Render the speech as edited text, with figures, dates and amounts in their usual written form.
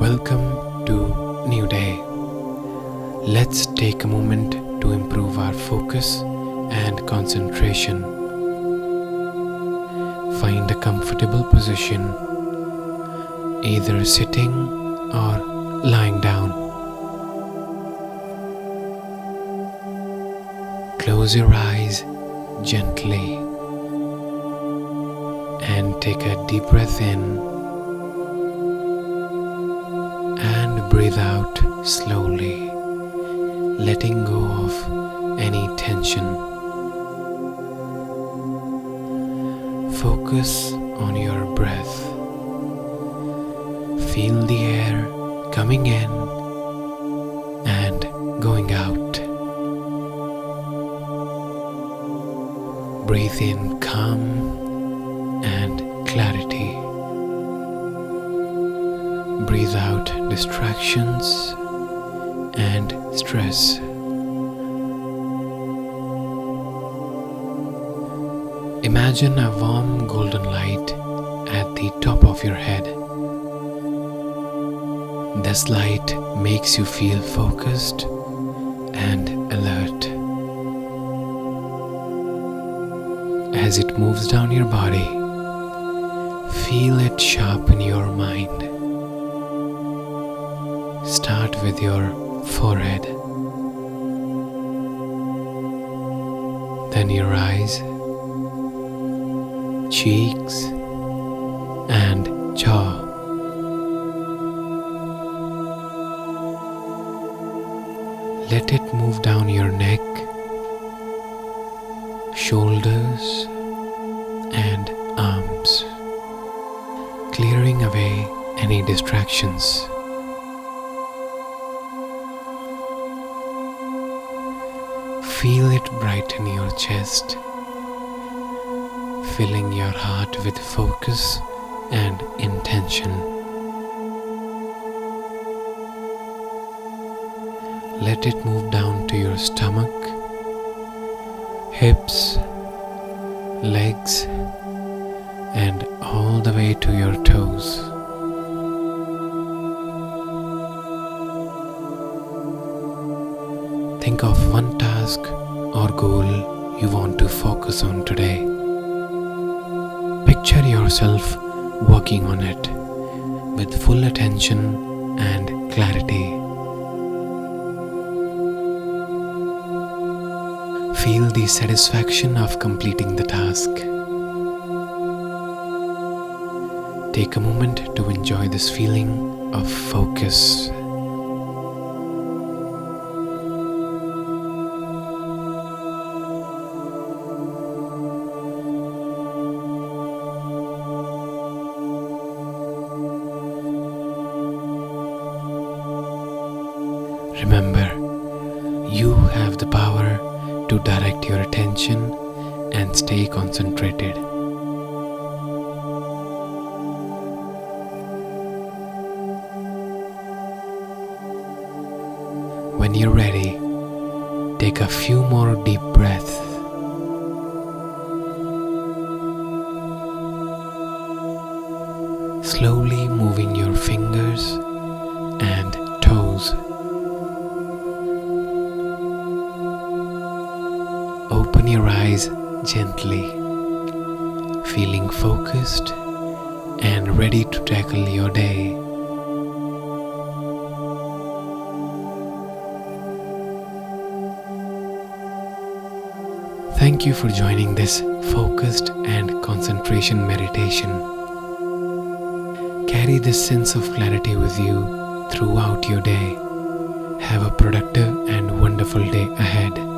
Welcome to New Day. Let's take a moment to improve our focus and concentration. Find a comfortable position, either sitting or lying down. Close your eyes gently and take a deep breath in and breathe out slowly, letting go of any tension. Focus on your breath. Feel the air coming in and going out. Breathe in calm and clarity. Breathe out distractions and stress. Imagine a warm golden light at the top of your head. This light makes you feel focused and alert. As it moves down your body, feel it sharpen your mind. Start with your forehead, then your eyes, cheeks, and jaw. Let it move down your neck, shoulders, and arms, clearing away any distractions. Feel it brighten your chest, filling your heart with focus and intention. Let it move down to your stomach, hips, legs, and all the way to your toes. Think of one task or goal you want to focus on today. Picture yourself working on it with full attention and clarity. Feel the satisfaction of completing the task. Take a moment to enjoy this feeling of focus. Remember, you have the power to direct your attention and stay concentrated. When you're ready, take a few more deep breaths. Slowly moving your fingers and toes. Open your eyes gently, feeling focused and ready to tackle your day. Thank you for joining this focused and concentration meditation. Carry this sense of clarity with you throughout your day. Have a productive and wonderful day ahead.